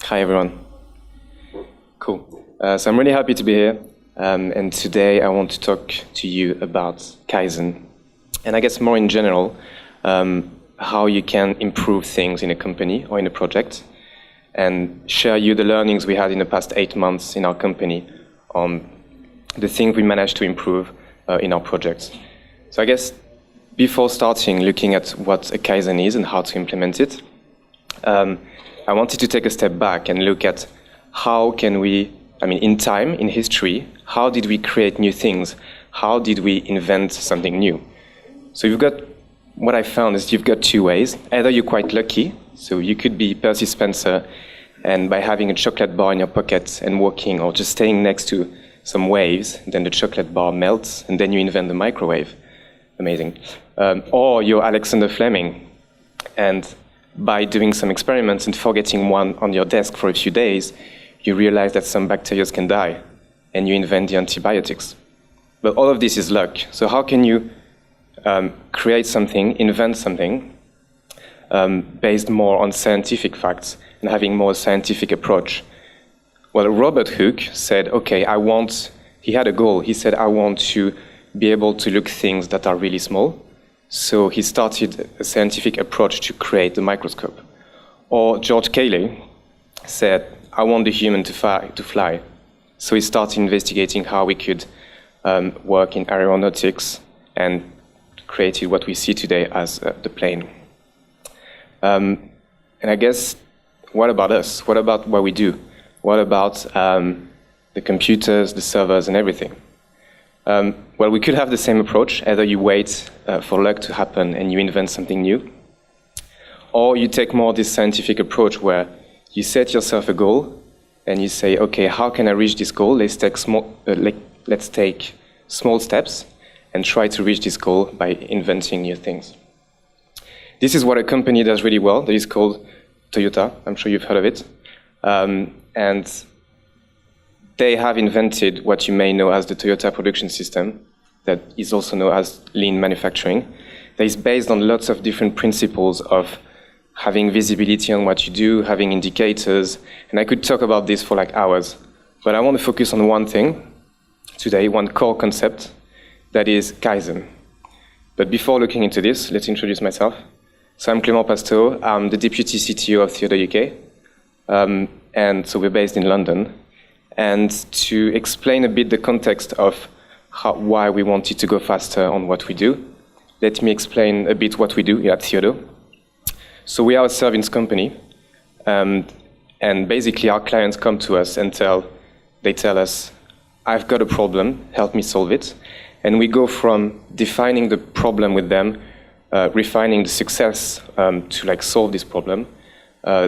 Hi, everyone. Cool. So I'm really happy to be here. And today I want to talk to you about Kaizen. And I guess more in general, how you can improve things in a company or in a project, and share you the learnings we had in the past 8 months in our company on the things we managed to improve in our projects. So I guess before starting looking at what a Kaizen is and how to implement it, I wanted to take a step back and look at how can we, in time, in history, how did we create new things? How did we invent something new? So what I found is you've got two ways. Either you're quite lucky, so you could be Percy Spencer, and by having a chocolate bar in your pocket and walking or just staying next to some waves, then the chocolate bar melts, and then you invent the microwave. Amazing. Or you're Alexander Fleming, and by doing some experiments and forgetting one on your desk for a few days, you realize that some bacteria can die, and you invent the antibiotics. But all of this is luck. So how can you create something, invent something, based more on scientific facts and having more scientific approach? Well, Robert Hooke said, okay, he had a goal. He said, I want to be able to look things that are really small. So he started a scientific approach to create the microscope. Or George Cayley said, I want the human to fly. So he started investigating how we could work in aeronautics and created what we see today as the plane. And I guess, what about us? What about what we do? What about the computers, the servers, and everything? Well, we could have the same approach. Either you wait for luck to happen and you invent something new, or you take more this scientific approach where you set yourself a goal and you say, okay, how can I reach this goal? Let's take small steps and try to reach this goal by inventing new things. This is what a company does really well. That is called Toyota. I'm sure you've heard of it. And they have invented what you may know as the Toyota production system, that is also known as lean manufacturing, that is based on lots of different principles of having visibility on what you do, having indicators, and I could talk about this for like hours. But I want to focus on one thing today, one core concept, that is Kaizen. But before looking into this, let's introduce myself. So I'm Clement Pasteau. I'm the Deputy CTO of Theodo UK, and so we're based in London. And to explain a bit the context of why we wanted to go faster on what we do, let me explain a bit what we do here at Theodo. So we are a service company, and basically our clients come to us and they tell us, I've got a problem, help me solve it. And we go from defining the problem with them, refining the success to solve this problem,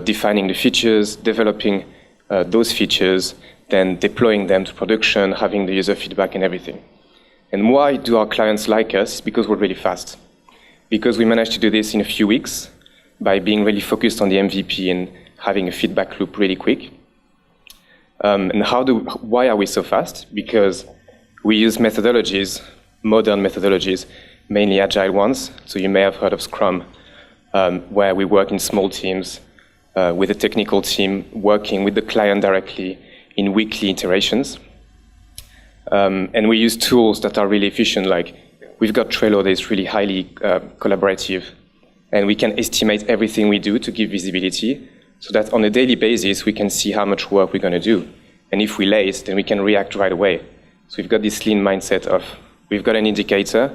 defining the features, developing those features, then deploying them to production, having the user feedback and everything. And why do our clients like us? Because we're really fast. Because we managed to do this in a few weeks by being really focused on the MVP and having a feedback loop really quick. And why are we so fast? Because we use methodologies, modern methodologies, mainly agile ones. So you may have heard of Scrum, where we work in small teams with a technical team working with the client directly in weekly iterations. And we use tools that are really efficient, like we've got Trello that is really highly collaborative, and we can estimate everything we do to give visibility, so that on a daily basis we can see how much work we're going to do. And if we're late, then we can react right away. So we've got this lean mindset of, we've got an indicator,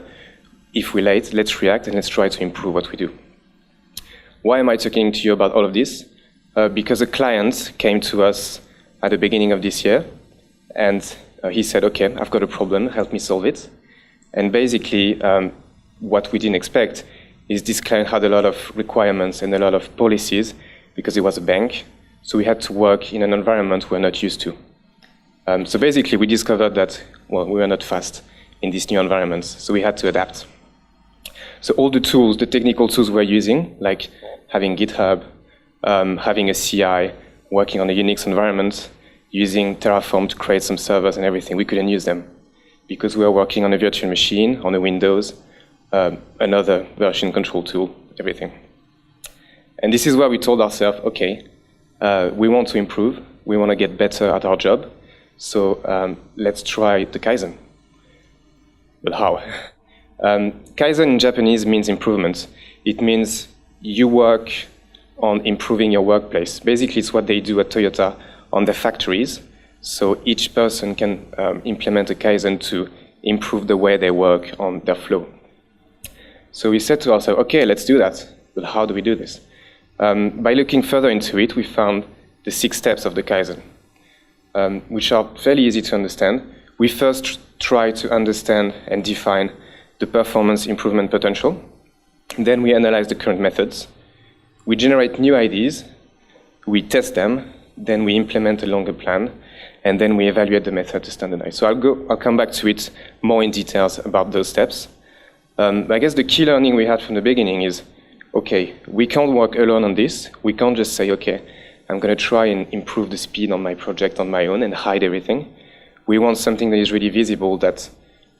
if we're late, let's react and let's try to improve what we do. Why am I talking to you about all of this? Because a client came to us at the beginning of this year, and he said, okay, I've got a problem, help me solve it. And basically, what we didn't expect is this client had a lot of requirements and a lot of policies because it was a bank, so we had to work in an environment we're not used to. So basically, we discovered that, well, we were not fast in these new environments, so we had to adapt. So all the tools, the technical tools we're using, like having GitHub, having a CI, working on a Unix environment, using Terraform to create some servers and everything, we couldn't use them because we were working on a virtual machine, on a Windows, another version control tool, everything. And this is where we told ourselves, okay, we want to improve, we want to get better at our job, so let's try the Kaizen. But how? Kaizen in Japanese means improvement. It means you work on improving your workplace. Basically, it's what they do at Toyota on their factories. So each person can implement a Kaizen to improve the way they work on their flow. So we said to ourselves, okay, let's do that. But how do we do this? By looking further into it, we found the 6 steps of the Kaizen, which are fairly easy to understand. We first try to understand and define the performance improvement potential. Then we analyze the current methods. We generate new ideas. We test them. Then we implement a longer plan. And then we evaluate the method to standardize. So I'll come back to it more in details about those steps. I guess the key learning we had from the beginning is, okay, we can't work alone on this. We can't just say, okay, I'm going to try and improve the speed on my project on my own and hide everything. We want something that is really visible, that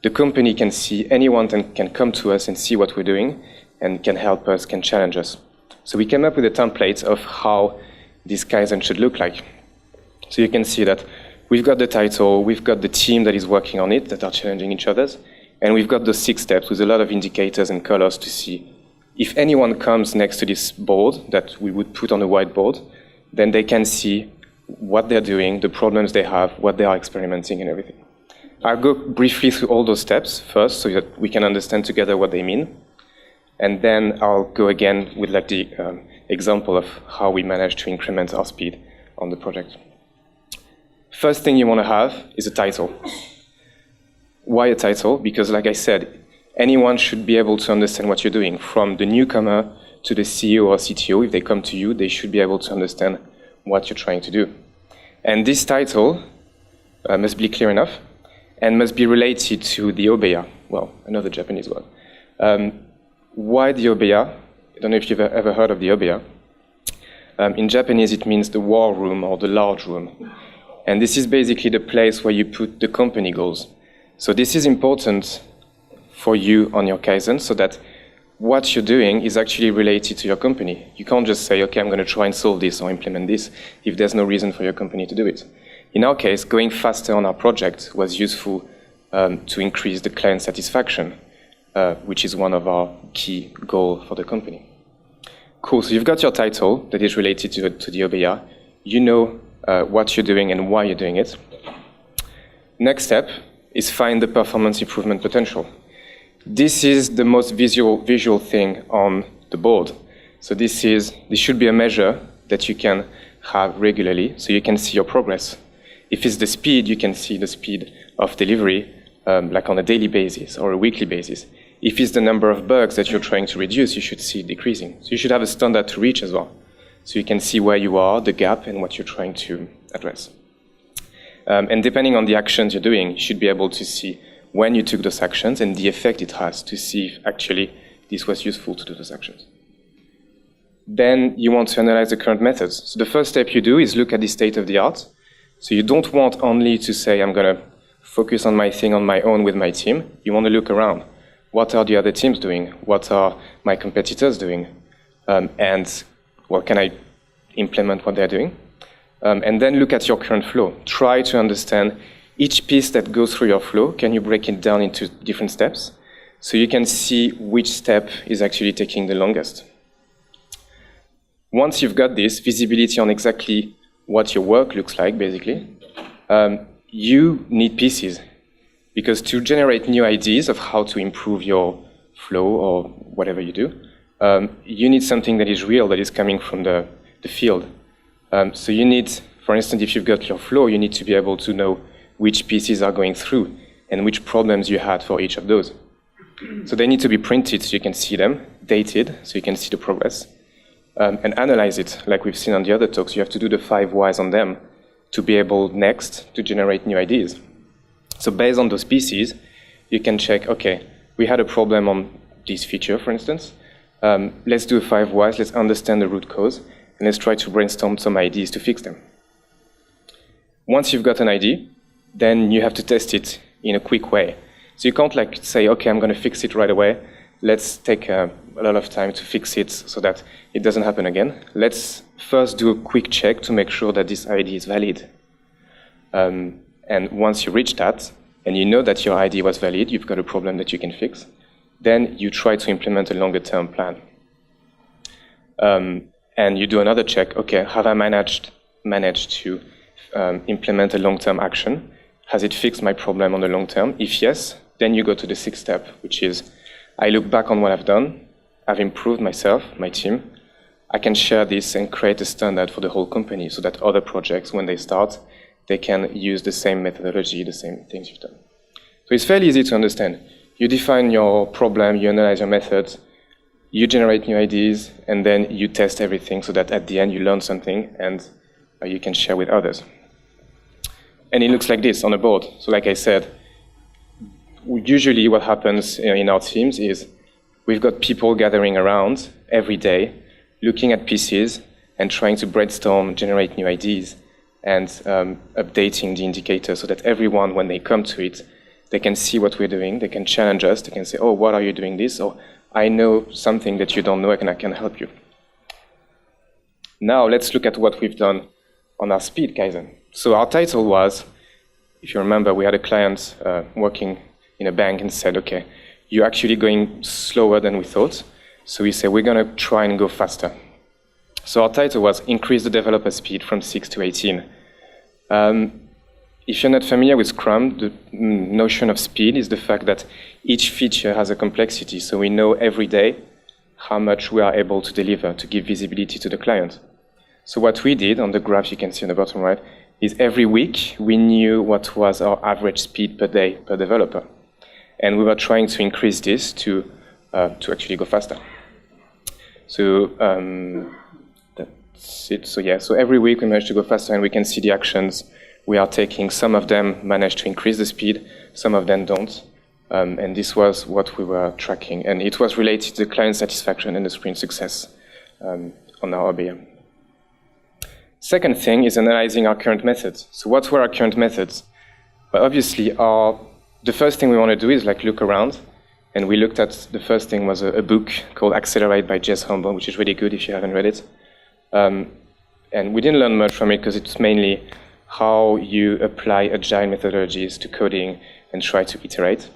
the company can see, anyone can come to us and see what we're doing and can help us, can challenge us. So we came up with a template of how this Kaizen should look like. So you can see that we've got the title, we've got the team that is working on it, that are challenging each other, and we've got those 6 steps with a lot of indicators and colors to see if anyone comes next to this board that we would put on a whiteboard, then they can see what they're doing, the problems they have, what they are experimenting, and everything. I'll go briefly through all those steps first so that we can understand together what they mean. And then I'll go again with like the example of how we managed to increment our speed on the project. First thing you want to have is a title. Why a title? Because like I said, anyone should be able to understand what you're doing. From the newcomer to the CEO or CTO, if they come to you, they should be able to understand what you're trying to do. And this title must be clear enough and must be related to the obeya, well, another Japanese word. Why the obeya? I don't know if you've ever heard of the obeya. In Japanese, it means the war room or the large room. And this is basically the place where you put the company goals. So this is important for you on your Kaizen so that what you're doing is actually related to your company. You can't just say, okay, I'm going to try and solve this or implement this if there's no reason for your company to do it. In our case, going faster on our project was useful to increase the client satisfaction, which is one of our key goals for the company. Cool, so you've got your title that is related to the obeya. You know what you're doing and why you're doing it. Next step is find the performance improvement potential. This is the most visual thing on the board. So this should be a measure that you can have regularly so you can see your progress. If it's the speed, you can see the speed of delivery like on a daily basis or a weekly basis. If it's the number of bugs that you're trying to reduce, you should see it decreasing. So you should have a standard to reach as well. So you can see where you are, the gap, and what you're trying to address. And depending on the actions you're doing, you should be able to see when you took those actions and the effect it has to see if actually this was useful to do those actions. Then you want to analyze the current methods. So the first step you do is look at the state of the art. So you don't want only to say, I'm going to focus on my thing on my own with my team. You want to look around. What are the other teams doing? What are my competitors doing? And what can I implement what they're doing? And then look at your current flow. Try to understand each piece that goes through your flow. Can you break it down into different steps so you can see which step is actually taking the longest? Once you've got this visibility on exactly what your work looks like, basically, you need pieces. Because to generate new ideas of how to improve your flow or whatever you do, you need something that is real, that is coming from the field. So you need, for instance, if you've got your flow, you need to be able to know which pieces are going through and which problems you had for each of those. So they need to be printed so you can see them, dated so you can see the progress, and analyze it like we've seen on the other talks. You have to do the 5 whys on them to be able next to generate new ideas. So based on those pieces, you can check, okay, we had a problem on this feature, for instance. Let's do 5 whys, let's understand the root cause, and let's try to brainstorm some ideas to fix them. Once you've got an idea, then you have to test it in a quick way. So you can't like say, okay, I'm going to fix it right away. Let's take a lot of time to fix it so that it doesn't happen again. Let's first do a quick check to make sure that this ID is valid. And once you reach that, and you know that your ID was valid, you've got a problem that you can fix, then you try to implement a longer-term plan. And you do another check. Okay, have I managed to implement a long-term action? Has it fixed my problem on the long term? If yes, then you go to the sixth step, which is I look back on what I've done. I've improved myself, my team. I can share this and create a standard for the whole company so that other projects, when they start, they can use the same methodology, the same things you've done. So it's fairly easy to understand. You define your problem, you analyze your methods, you generate new ideas, and then you test everything so that at the end you learn something and you can share with others. And it looks like this on a board. So like I said, usually what happens in our teams is we've got people gathering around every day, looking at pieces and trying to brainstorm, generate new ideas, and updating the indicator so that everyone, when they come to it, they can see what we're doing, they can challenge us, they can say, oh, what are you doing this? Or I know something that you don't know and I can help you. Now let's look at what we've done on our speed Kaizen. So our title was, if you remember, we had a client working in a bank and said, okay, you're actually going slower than we thought. So we said, we're going to try and go faster. So our title was Increase the Developer Speed from 6 to 18. If you're not familiar with Scrum, the notion of speed is the fact that each feature has a complexity. So we know every day how much we are able to deliver to give visibility to the client. So what we did on the graph you can see on the bottom right is every week we knew what was our average speed per day per developer. And we were trying to increase this to actually go faster. So that's it. So yeah, so every week we managed to go faster and we can see the actions we are taking. Some of them manage to increase the speed, some of them don't. And this was what we were tracking. And it was related to the client satisfaction and the sprint success on our OBM. Second thing is analyzing our current methods. So what were our current methods? Well, obviously, the first thing we want to do is look around. And we looked at, the first thing was a book called Accelerate by Jez Humble, which is really good if you haven't read it. And we didn't learn much from it because it's mainly how you apply agile methodologies to coding and try to iterate.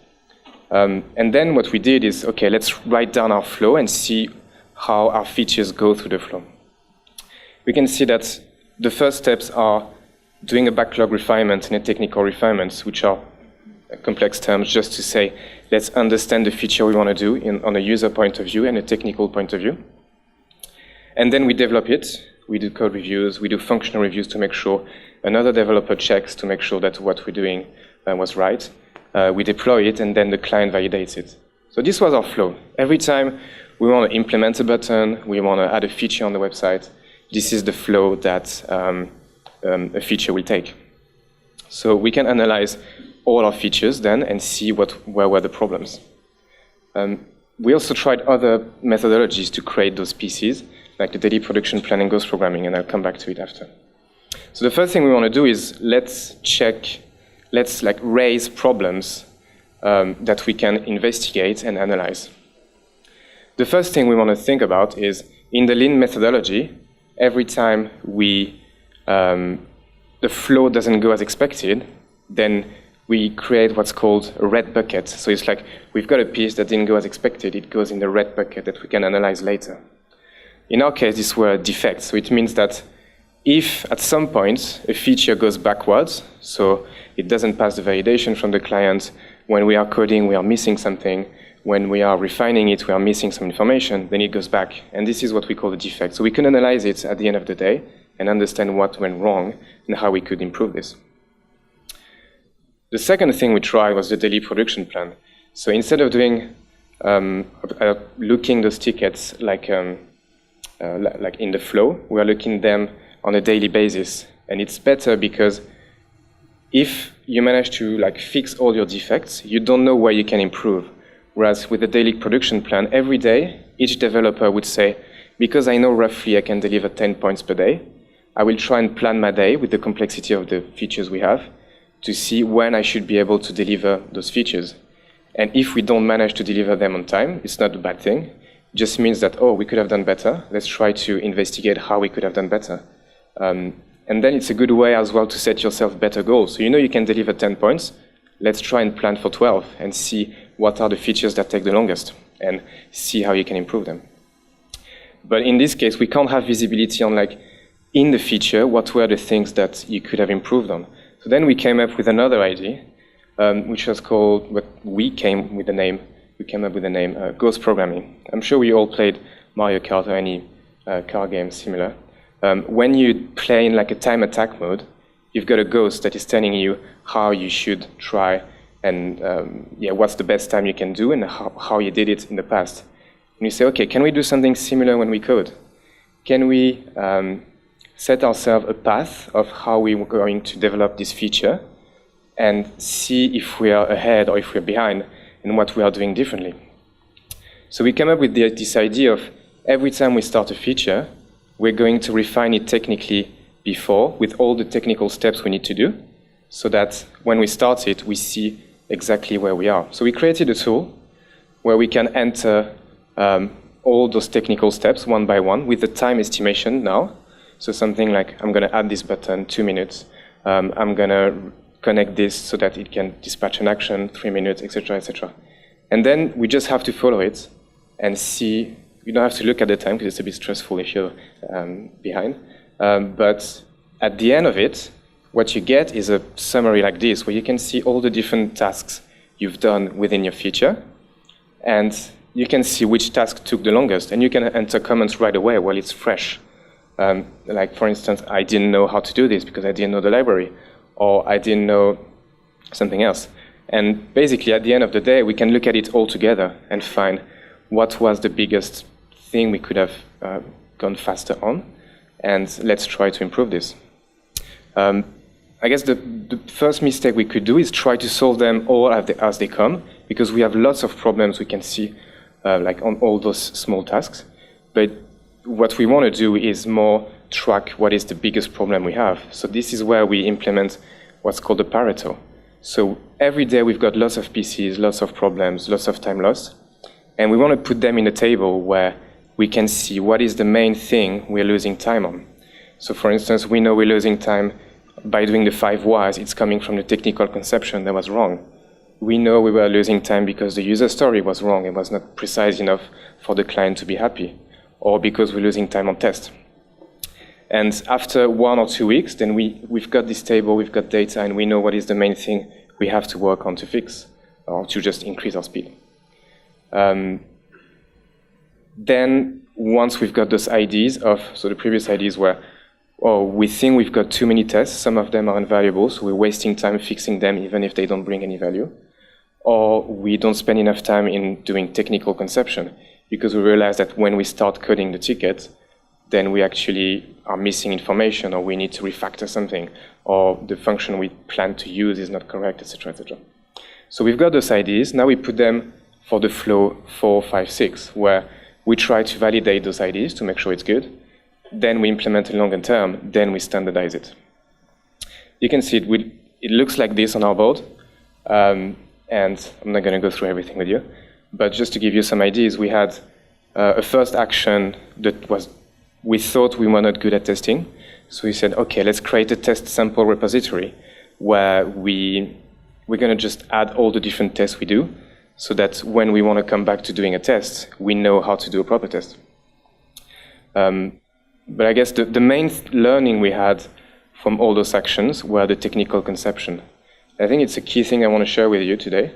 And then what we did is, okay, let's write down our flow and see how our features go through the flow. We can see that the first steps are doing a backlog refinement and a technical refinement, which are complex terms just to say, let's understand the feature we want to do on a user point of view and a technical point of view. And then we develop it. We do code reviews. We do functional reviews to make sure another developer checks to make sure that what we're doing was right. We deploy it, and then the client validates it. So this was our flow. Every time we want to implement a button, we want to add a feature on the website, this is the flow that a feature will take. So we can analyze all our features then and see where were the problems. We also tried other methodologies to create those pieces, like the daily production plan and ghost programming, and I'll come back to it after. So the first thing we want to do is let's raise problems that we can investigate and analyze. The first thing we want to think about is, in the lean methodology, every time the flow doesn't go as expected, then we create what's called a red bucket. So it's like we've got a piece that didn't go as expected. It goes in the red bucket that we can analyze later. In our case, these were defects. So it means that if at some point a feature goes backwards, so it doesn't pass the validation from the client, when we are coding, we are missing something. When we are refining it, we are missing some information, then it goes back. And this is what we call a defect. So we can analyze it at the end of the day and understand what went wrong and how we could improve this. The second thing we tried was the daily production plan. So instead of doing looking those tickets like in the flow, we are looking them on a daily basis. And it's better because if you manage to fix all your defects, you don't know where you can improve. Whereas with the daily production plan, every day, each developer would say, because I know roughly I can deliver 10 points per day, I will try and plan my day with the complexity of the features we have to see when I should be able to deliver those features. And if we don't manage to deliver them on time, it's not a bad thing, just means that, oh, we could have done better. Let's try to investigate how we could have done better. And then it's a good way as well to set yourself better goals. So you know you can deliver 10 points. Let's try and plan for 12 and see what are the features that take the longest and see how you can improve them. But in this case, we can't have visibility on, like, in the feature, what were the things that you could have improved on. So then we came up with another idea, which was called, we came up with the name ghost programming. I'm sure we all played Mario Kart or any car game similar. When you play in like a time attack mode, you've got a ghost that is telling you how you should try and what's the best time you can do and how you did it in the past. And you say, okay, can we do something similar when we code? Can we set ourselves a path of how we were going to develop this feature and see if we are ahead or if we're behind and what we are doing differently? So we came up with this idea of every time we start a feature, we're going to refine it technically before with all the technical steps we need to do so that when we start it, we see exactly where we are. So we created a tool where we can enter all those technical steps one by one with the time estimation now. So something like, I'm going to add this button, 2 minutes. I'm going to connect this so that it can dispatch an action, 3 minutes, etc., etc. And then we just have to follow it and see. You don't have to look at the time because it's a bit stressful if you're behind. But at the end of it, what you get is a summary like this, where you can see all the different tasks you've done within your feature. And you can see which task took the longest. And you can enter comments right away while it's fresh. Like, for instance, I didn't know how to do this because I didn't know the library. Or I didn't know something else. And basically, at the end of the day, we can look at it all together and find what was the biggest thing we could have gone faster on, and let's try to improve this. I guess the first mistake we could do is try to solve them all as they come, because we have lots of problems we can see like on all those small tasks. But what we want to do is more track what is the biggest problem we have. So this is where we implement what's called the Pareto. So every day we've got lots of PCs, lots of problems, lots of time lost. And we want to put them in a table where we can see what is the main thing we're losing time on. So for instance, we know we're losing time by doing the 5 whys. It's coming from the technical conception that was wrong. We know we were losing time because the user story was wrong. It was not precise enough for the client to be happy, or because we're losing time on test. And after 1 or 2 weeks, then we've got this table, we've got data, and we know what is the main thing we have to work on to fix, or to just increase our speed. Then once we've got those IDs so the previous IDs were, we think we've got too many tests, some of them are invaluable, so we're wasting time fixing them even if they don't bring any value. Or we don't spend enough time in doing technical conception, because we realize that when we start coding the ticket, then we actually are missing information, or we need to refactor something, or the function we plan to use is not correct, etc., etc. So we've got those IDs. Now we put them for the flow 4, 5, 6, where we try to validate those IDs to make sure it's good. Then we implement a longer term. Then we standardize it. You can see it looks like this on our board. And I'm not going to go through everything with you. But just to give you some ideas, we had a first action that we thought we were not good at testing. So we said, OK, let's create a test sample repository where we're going to just add all the different tests we do, so that when we want to come back to doing a test, we know how to do a proper test. But I guess the main learning we had from all those actions were the technical conception. I think it's a key thing I want to share with you today,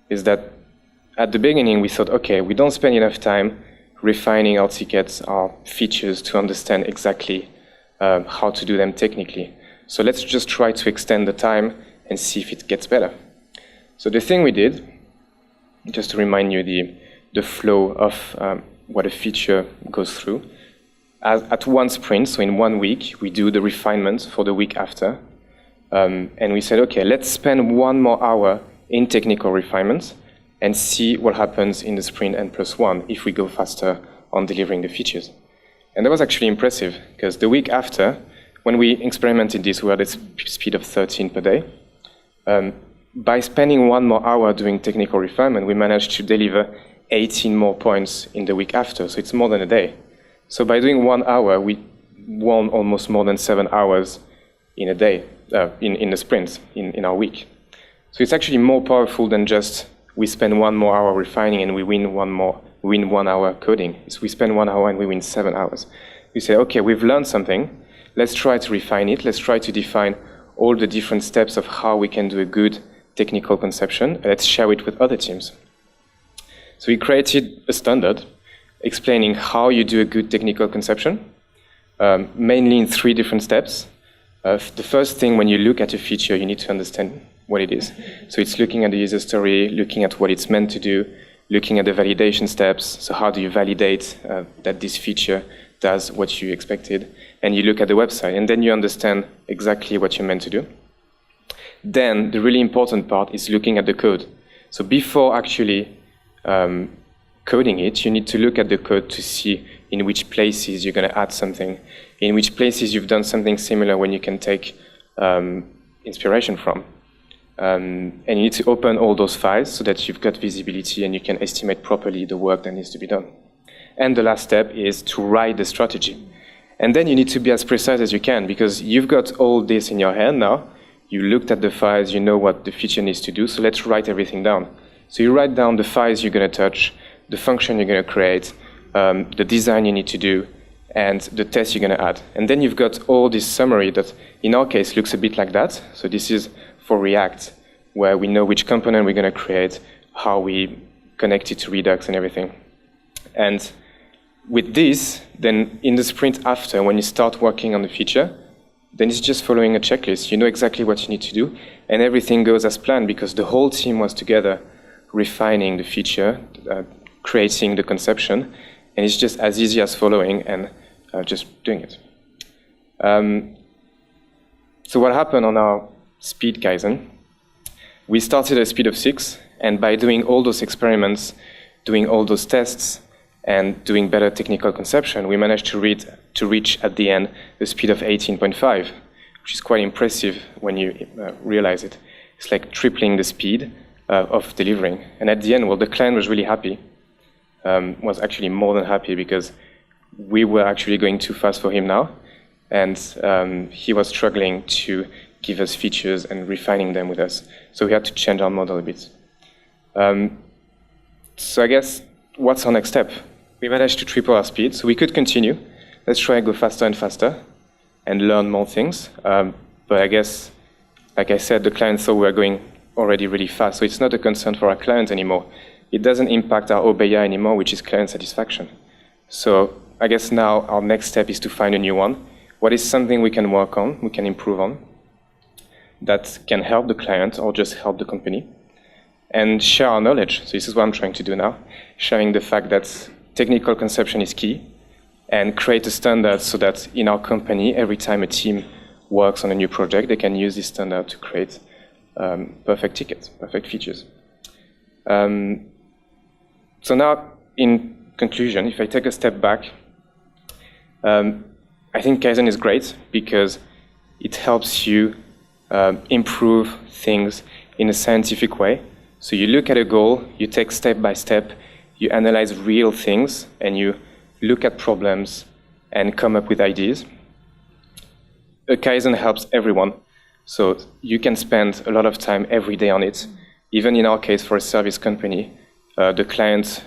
is that at the beginning we thought, okay, we don't spend enough time refining our tickets, our features, to understand exactly how to do them technically. So let's just try to extend the time and see if it gets better. So the thing we did, just to remind you the flow of what a feature goes through. At one sprint, so in 1 week, we do the refinement for the week after. And we said, OK, let's spend 1 more hour in technical refinements and see what happens in the sprint N+1 if we go faster on delivering the features. And that was actually impressive, because the week after, when we experimented this, we had a speed of 13 per day. By spending 1 more hour doing technical refinement, we managed to deliver 18 more points in the week after, so it's more than a day. So by doing 1 hour, we won almost more than 7 hours in a day, in a sprint, in our week. So it's actually more powerful than just we spend 1 more hour refining and we win 1 hour coding. It's we spend 1 hour and we win 7 hours. We say, okay, we've learned something. Let's try to refine it. Let's try to define all the different steps of how we can do a good technical conception. And let's share it with other teams. So we created a standard explaining how you do a good technical conception, mainly in 3 different steps. The first thing, when you look at a feature, you need to understand what it is. So it's looking at the user story, looking at what it's meant to do, looking at the validation steps. So how do you validate that this feature does what you expected? And you look at the website, and then you understand exactly what you're meant to do. Then the really important part is looking at the code. So before actually coding it, you need to look at the code to see in which places you're going to add something, in which places you've done something similar when you can take inspiration from. And you need to open all those files so that you've got visibility and you can estimate properly the work that needs to be done. And the last step is to write the strategy. And then you need to be as precise as you can, because you've got all this in your head now. You looked at the files, you know what the feature needs to do, so let's write everything down. So you write down the files you're going to touch, the function you're going to create, the design you need to do, and the test you're going to add. And then you've got all this summary that, in our case, looks a bit like that. So this is for React, where we know which component we're going to create, how we connect it to Redux and everything. And with this, then in the sprint after, when you start working on the feature, then it's just following a checklist. You know exactly what you need to do, and everything goes as planned because the whole team was together refining the feature, creating the conception, and it's just as easy as following and just doing it. So what happened on our speed Kaizen? We started at a speed of 6, and by doing all those experiments, doing all those tests, and doing better technical conception, we managed to reach at the end a speed of 18.5, which is quite impressive when you realize it. It's like tripling the speed of delivering. And at the end, well, the client was really happy, was actually more than happy, because we were actually going too fast for him now, and he was struggling to give us features and refining them with us. So we had to change our model a bit. So I guess, what's our next step? We managed to triple our speed, so we could continue. Let's try and go faster and faster and learn more things. But I guess, like I said, the client saw we were going already really fast, so it's not a concern for our clients anymore. It doesn't impact our OBI anymore, which is client satisfaction. So I guess now our next step is to find a new one. What is something we can work on, we can improve on, that can help the client or just help the company, and share our knowledge. So this is what I'm trying to do now, sharing the fact that technical conception is key, and create a standard so that in our company, every time a team works on a new project, they can use this standard to create perfect tickets, perfect features. So now, in conclusion, if I take a step back, I think Kaizen is great because it helps you improve things in a scientific way. So you look at a goal, you take step by step, you analyze real things, and you look at problems and come up with ideas. A Kaizen helps everyone. So you can spend a lot of time every day on it. Even in our case, for a service company, the client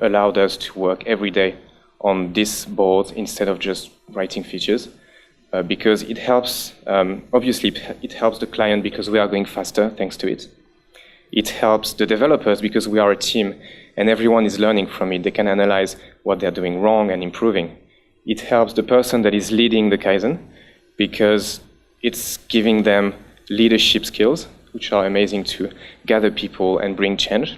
allowed us to work every day on this board instead of just writing features, because it helps, obviously, it helps the client because we are going faster thanks to it. It helps the developers because we are a team and everyone is learning from it. They can analyze what they're doing wrong and improving. It helps the person that is leading the Kaizen because it's giving them leadership skills, which are amazing to gather people and bring change.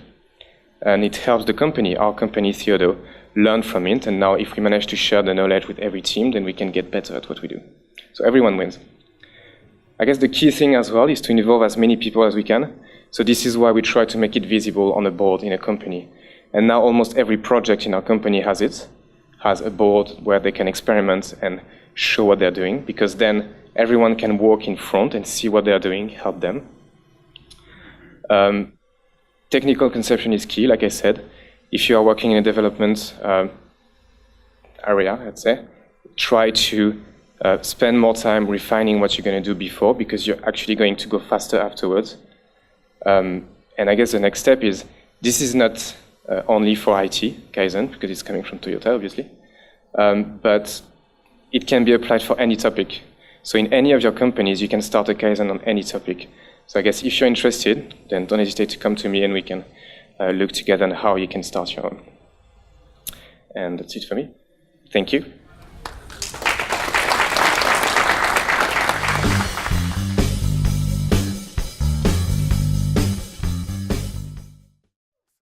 And it helps the company, our company Theodo, learn from it. And now if we manage to share the knowledge with every team, then we can get better at what we do. So everyone wins. I guess the key thing as well is to involve as many people as we can. So this is why we try to make it visible on a board in a company. And now almost every project in our company has it, has a board where they can experiment and show what they're doing, because then everyone can walk in front and see what they're doing, help them. Technical conception is key, like I said. if you are working in a development area, let's say, try to spend more time refining what you're going to do before, because you're actually going to go faster afterwards. And I guess the next step is, this is not only for IT, Kaizen, because it's coming from Toyota, obviously, but it can be applied for any topic. So in any of your companies, you can start a Kaizen on any topic. So I guess if you're interested, then don't hesitate to come to me and we can look together on how you can start your own. And that's it for me. Thank you.